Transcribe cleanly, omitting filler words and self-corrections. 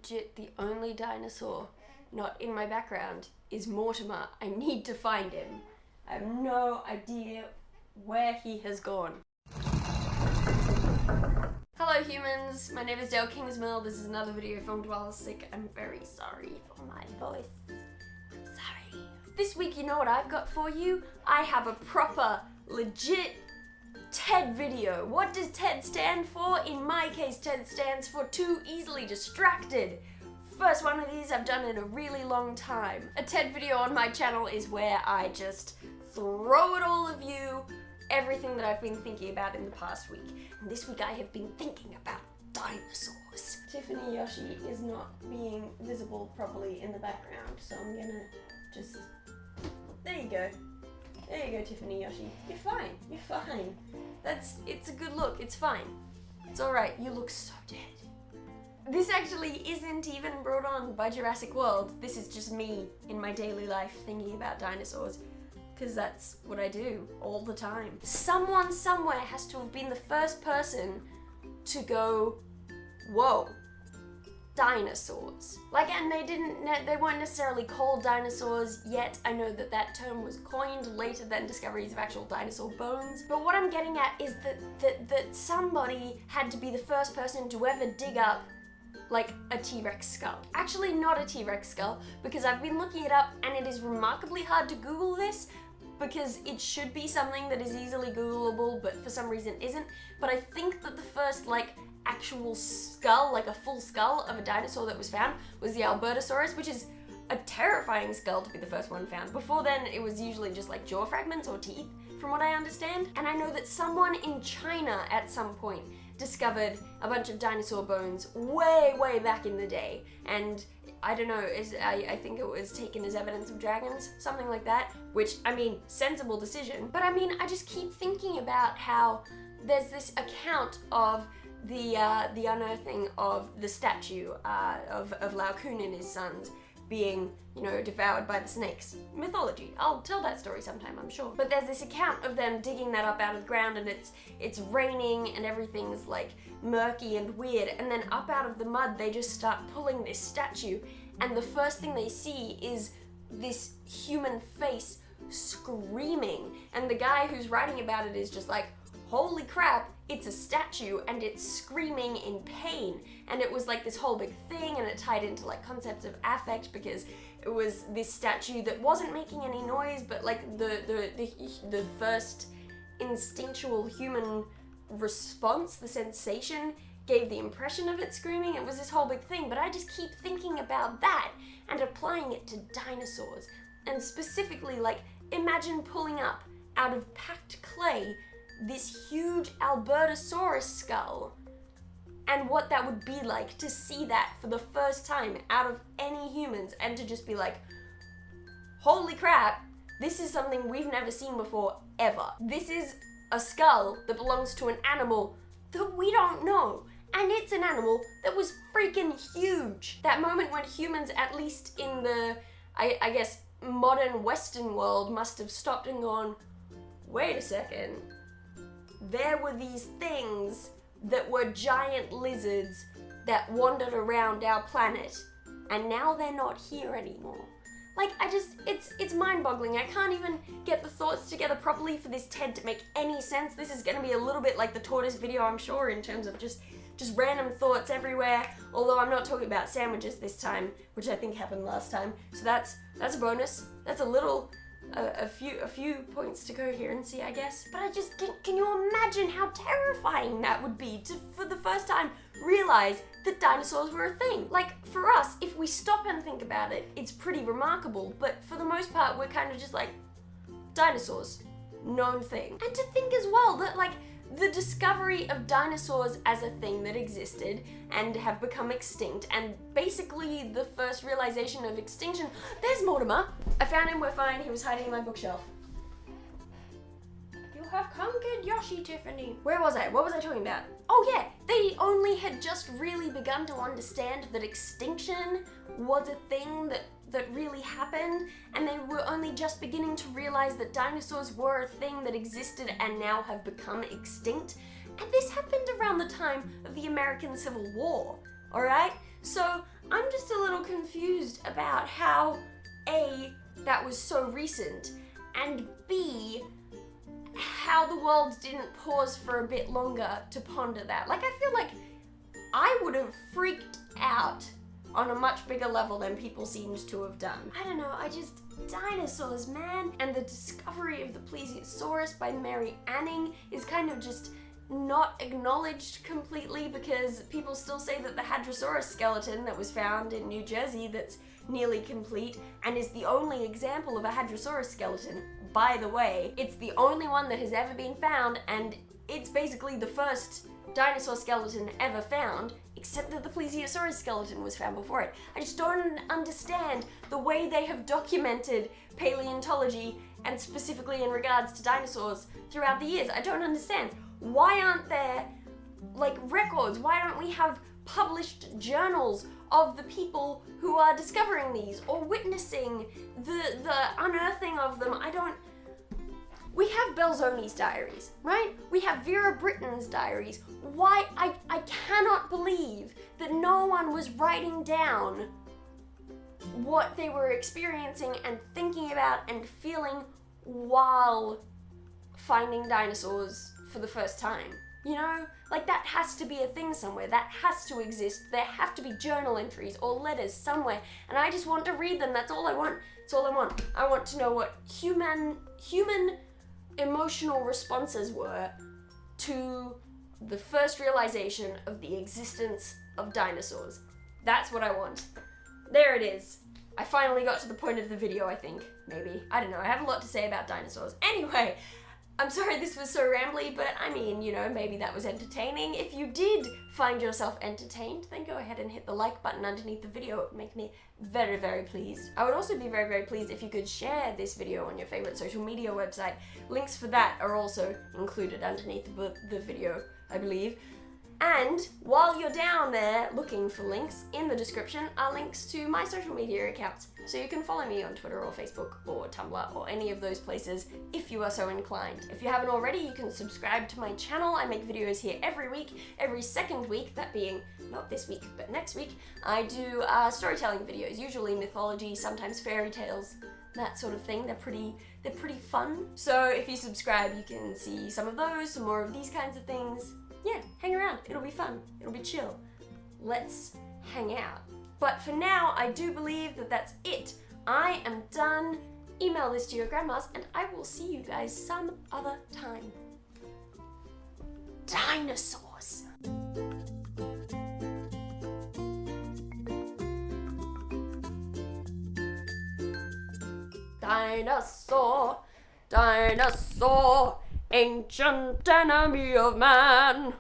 legit the only dinosaur not in my background is Mortimer. I need to find him. I have no idea where he has gone. Hello humans, my name is Dale Kingsmill. This is another video filmed while I was sick. I'm very sorry for my voice. I'm sorry. This week, you know what I've got for you? I have a proper, legit TED video. What does TED stand for? In my case, TED stands for Too Easily Distracted. First one of these I've done in a really long time. A TED video on my channel is where I just throw at all of you everything that I've been thinking about in the past week. And this week I have been thinking about dinosaurs. Tiffany Yoshi is not being visible properly in the background, so I'm gonna just... There you go. There you go, Tiffany Yoshi. You're fine. You're fine. It's a good look. It's fine. It's alright. You look so dead. This actually isn't even brought on by Jurassic World. This is just me in my daily life thinking about dinosaurs, because that's what I do all the time. Someone somewhere has to have been the first person to go, whoa, dinosaurs. Like, and they weren't necessarily called dinosaurs yet. I know that that term was coined later than discoveries of actual dinosaur bones. But what I'm getting at is that somebody had to be the first person to ever dig up like a T-Rex skull. Actually not a T-Rex skull, because I've been looking it up and it is remarkably hard to Google this, because it should be something that is easily Googleable, but for some reason isn't. But I think that the first like actual skull, like a full skull of a dinosaur that was found, was the Albertosaurus, which is a terrifying skull to be the first one found. Before then, it was usually just like jaw fragments or teeth, from what I understand. And I know that someone in China at some point discovered a bunch of dinosaur bones way back in the day, and I don't know, I think it was taken as evidence of dragons, something like that, which, I mean, sensible decision. But I mean, I just keep thinking about how there's this account of the unearthing of the statue of Lao Kun and his sons being, you know, devoured by the snakes. Mythology. I'll tell that story sometime, I'm sure. But there's this account of them digging that up out of the ground, and it's raining and everything's like murky and weird, and then up out of the mud they just start pulling this statue, and the first thing they see is this human face screaming, and the guy who's writing about it is just like, holy crap, it's a statue and it's screaming in pain. And it was like this whole big thing, and it tied into like concepts of affect, because it was this statue that wasn't making any noise, but like the first instinctual human response, the sensation, gave the impression of it screaming. It was this whole big thing, but I just keep thinking about that and applying it to dinosaurs. And specifically, like, imagine pulling up out of packed clay this huge Albertosaurus skull, and what that would be like to see that for the first time out of any humans, and to just be like, holy crap, this is something we've never seen before, ever. This is a skull that belongs to an animal that we don't know, and it's an animal that was freaking huge. That moment when humans, at least in the, I guess, modern Western world, must have stopped and gone, wait a second, there were these things that were giant lizards that wandered around our planet, and now they're not here anymore. Like, it's mind-boggling. I can't even get the thoughts together properly for this TED to make any sense. This is gonna be a little bit like the tortoise video, I'm sure, in terms of just random thoughts everywhere, although I'm not talking about sandwiches this time, which I think happened last time. So that's a bonus. That's a few points to coherency, I guess. But I just, can you imagine how terrifying that would be to, for the first time, realize that dinosaurs were a thing? Like, for us, if we stop and think about it, it's pretty remarkable, but for the most part, we're kind of just like, dinosaurs, known thing. And to think as well that, like, the discovery of dinosaurs as a thing that existed and have become extinct, and basically the first realization of extinction. There's Mortimer. I found him, we're fine, he was hiding in my bookshelf. You have conquered Yoshi, Tiffany. Where was I? What was I talking about? Oh yeah, they only had just really begun to understand that extinction was a thing that really happened, and they were only just beginning to realize that dinosaurs were a thing that existed and now have become extinct. And this happened around the time of the American Civil War, alright? So I'm just a little confused about how A, that was so recent, and B, how the world didn't pause for a bit longer to ponder that. Like, I feel like I would have freaked out on a much bigger level than people seemed to have done. I don't know, dinosaurs, man. And the discovery of the plesiosaurus by Mary Anning is kind of just not acknowledged completely, because people still say that the Hadrosaurus skeleton that was found in New Jersey that's nearly complete and is the only example of a Hadrosaurus skeleton, by the way, it's the only one that has ever been found, and it's basically the first dinosaur skeleton ever found, except that the plesiosaurus skeleton was found before it. I just don't understand the way they have documented paleontology, and specifically in regards to dinosaurs, throughout the years. I don't understand. Why aren't there, like, records? Why don't we have published journals of the people who are discovering these or witnessing the unearthing of them? We have Belzoni's diaries, right? We have Vera Britton's diaries. Why? I cannot believe that no one was writing down what they were experiencing and thinking about and feeling while finding dinosaurs for the first time. You know? Like, that has to be a thing somewhere. That has to exist. There have to be journal entries or letters somewhere. And I just want to read them. That's all I want. That's all I want. I want to know what human emotional responses were to the first realization of the existence of dinosaurs. That's what I want. There it is. I finally got to the point of the video, I think. Maybe. I don't know. I have a lot to say about dinosaurs. Anyway, I'm sorry this was so rambly, but I mean, you know, maybe that was entertaining. If you did find yourself entertained, then go ahead and hit the like button underneath the video. It would make me very, very pleased. I would also be very, very pleased if you could share this video on your favorite social media website. Links for that are also included underneath the video, I believe. And while you're down there looking for links, in the description are links to my social media accounts, so you can follow me on Twitter or Facebook or Tumblr or any of those places if you are so inclined. If you haven't already, you can subscribe to my channel. I make videos here every week, every second week, that being not this week, but next week. I do storytelling videos, usually mythology, sometimes fairy tales, that sort of thing. They're pretty fun. So if you subscribe, you can see some of those, some more of these kinds of things. Yeah, hang around. It'll be fun. It'll be chill. Let's hang out. But for now, I do believe that that's it. I am done. Email this to your grandmas, and I will see you guys some other time. Dinosaurs. Dinosaur, dinosaur, ancient enemy of man.